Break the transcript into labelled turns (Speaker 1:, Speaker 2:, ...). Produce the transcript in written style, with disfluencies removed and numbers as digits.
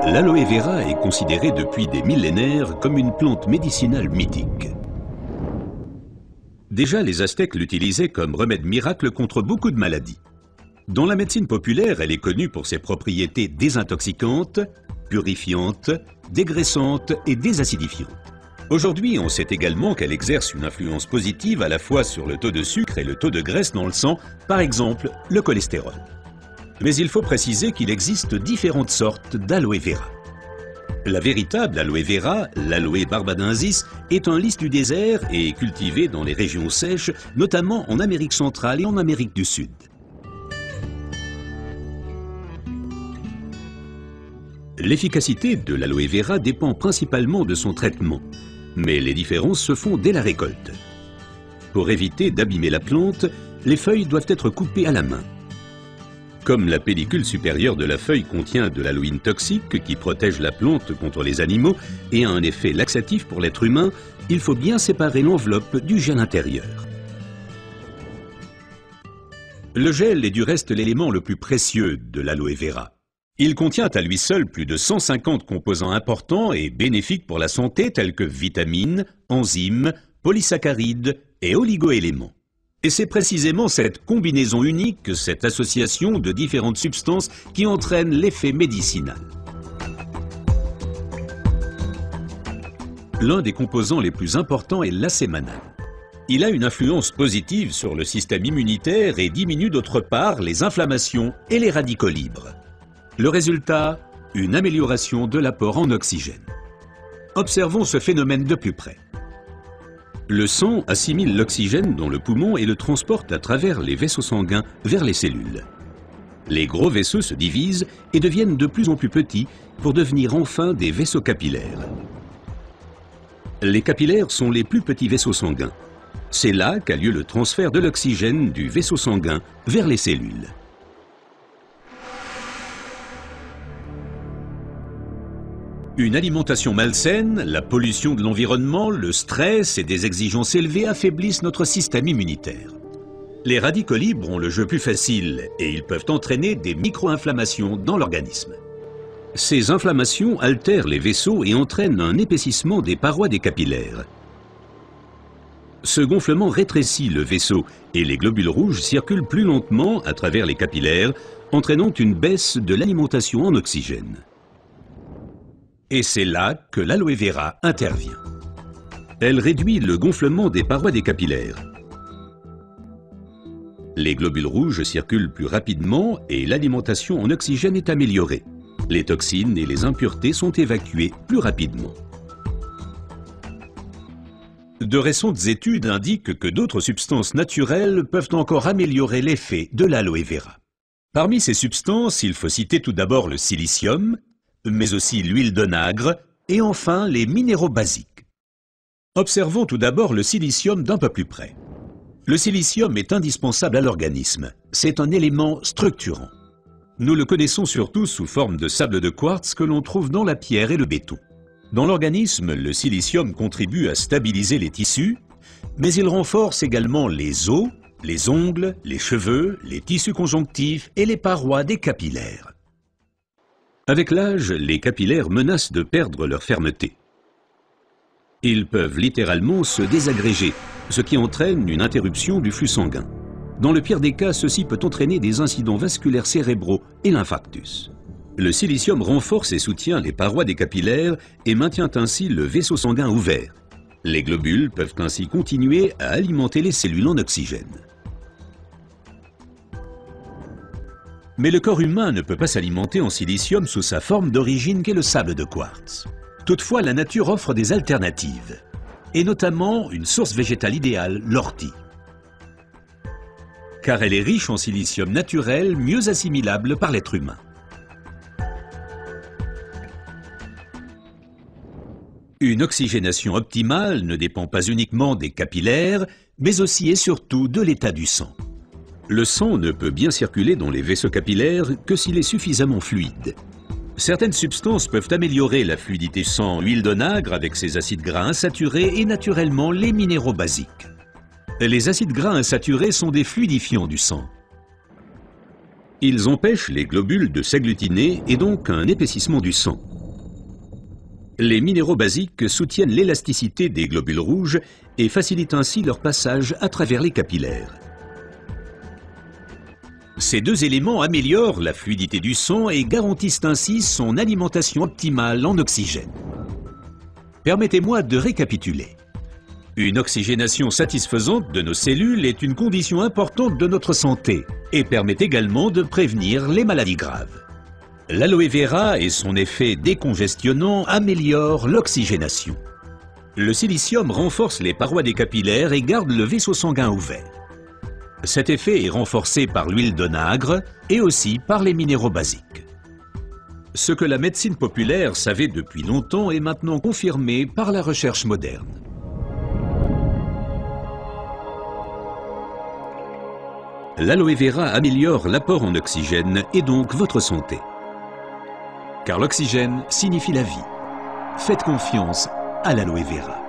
Speaker 1: L'aloe vera est considérée depuis des millénaires comme une plante médicinale mythique. Déjà, les Aztèques l'utilisaient comme remède miracle contre beaucoup de maladies. Dans la médecine populaire, elle est connue pour ses propriétés désintoxicantes, purifiantes, dégraissantes et désacidifiantes. Aujourd'hui, on sait également qu'elle exerce une influence positive à la fois sur le taux de sucre et le taux de graisse dans le sang, par exemple le cholestérol. Mais il faut préciser qu'il existe différentes sortes d'aloe vera. La véritable aloe vera, l'aloe barbadensis, est un lys du désert et est cultivée dans les régions sèches, notamment en Amérique centrale et en Amérique du Sud. L'efficacité de l'aloe vera dépend principalement de son traitement, mais les différences se font dès la récolte. Pour éviter d'abîmer la plante, les feuilles doivent être coupées à la main. Comme la pellicule supérieure de la feuille contient de l'aloïne toxique qui protège la plante contre les animaux et a un effet laxatif pour l'être humain, il faut bien séparer l'enveloppe du gel intérieur. Le gel est du reste l'élément le plus précieux de l'aloe vera. Il contient à lui seul plus de 150 composants importants et bénéfiques pour la santé tels que vitamines, enzymes, polysaccharides et oligoéléments. Et c'est précisément cette combinaison unique, cette association de différentes substances qui entraîne l'effet médicinal. L'un des composants les plus importants est l'acémanal. Il a une influence positive sur le système immunitaire et diminue d'autre part les inflammations et les radicaux libres. Le résultat, une amélioration de l'apport en oxygène. Observons ce phénomène de plus près. Le sang assimile l'oxygène dans le poumon et le transporte à travers les vaisseaux sanguins vers les cellules. Les gros vaisseaux se divisent et deviennent de plus en plus petits pour devenir enfin des vaisseaux capillaires. Les capillaires sont les plus petits vaisseaux sanguins. C'est là qu'a lieu le transfert de l'oxygène du vaisseau sanguin vers les cellules. Une alimentation malsaine, la pollution de l'environnement, le stress et des exigences élevées affaiblissent notre système immunitaire. Les radicaux libres ont le jeu plus facile et ils peuvent entraîner des micro-inflammations dans l'organisme. Ces inflammations altèrent les vaisseaux et entraînent un épaississement des parois des capillaires. Ce gonflement rétrécit le vaisseau et les globules rouges circulent plus lentement à travers les capillaires, entraînant une baisse de l'alimentation en oxygène. Et c'est là que l'aloe vera intervient. Elle réduit le gonflement des parois des capillaires. Les globules rouges circulent plus rapidement et l'alimentation en oxygène est améliorée. Les toxines et les impuretés sont évacuées plus rapidement. De récentes études indiquent que d'autres substances naturelles peuvent encore améliorer l'effet de l'aloe vera. Parmi ces substances, il faut citer tout d'abord le silicium, mais aussi l'huile d'onagre et enfin les minéraux basiques. Observons tout d'abord le silicium d'un peu plus près. Le silicium est indispensable à l'organisme. C'est un élément structurant. Nous le connaissons surtout sous forme de sable de quartz que l'on trouve dans la pierre et le béton. Dans l'organisme, le silicium contribue à stabiliser les tissus, mais il renforce également les os, les ongles, les cheveux, les tissus conjonctifs et les parois des capillaires. Avec l'âge, les capillaires menacent de perdre leur fermeté. Ils peuvent littéralement se désagréger, ce qui entraîne une interruption du flux sanguin. Dans le pire des cas, ceci peut entraîner des incidents vasculaires cérébraux et l'infarctus. Le silicium renforce et soutient les parois des capillaires et maintient ainsi le vaisseau sanguin ouvert. Les globules peuvent ainsi continuer à alimenter les cellules en oxygène. Mais le corps humain ne peut pas s'alimenter en silicium sous sa forme d'origine qu'est le sable de quartz. Toutefois, la nature offre des alternatives, et notamment une source végétale idéale, l'ortie. Car elle est riche en silicium naturel, mieux assimilable par l'être humain. Une oxygénation optimale ne dépend pas uniquement des capillaires, mais aussi et surtout de l'état du sang. Le sang ne peut bien circuler dans les vaisseaux capillaires que s'il est suffisamment fluide. Certaines substances peuvent améliorer la fluidité du sang, l'huile d'onagre avec ses acides gras insaturés et naturellement les minéraux basiques. Les acides gras insaturés sont des fluidifiants du sang. Ils empêchent les globules de s'agglutiner et donc un épaississement du sang. Les minéraux basiques soutiennent l'élasticité des globules rouges et facilitent ainsi leur passage à travers les capillaires. Ces deux éléments améliorent la fluidité du sang et garantissent ainsi son alimentation optimale en oxygène. Permettez-moi de récapituler. Une oxygénation satisfaisante de nos cellules est une condition importante de notre santé et permet également de prévenir les maladies graves. L'aloe vera et son effet décongestionnant améliorent l'oxygénation. Le silicium renforce les parois des capillaires et garde le vaisseau sanguin ouvert. Cet effet est renforcé par l'huile d'onagre et aussi par les minéraux basiques. Ce que la médecine populaire savait depuis longtemps est maintenant confirmé par la recherche moderne. L'aloe vera améliore l'apport en oxygène et donc votre santé. Car l'oxygène signifie la vie. Faites confiance à l'aloe vera.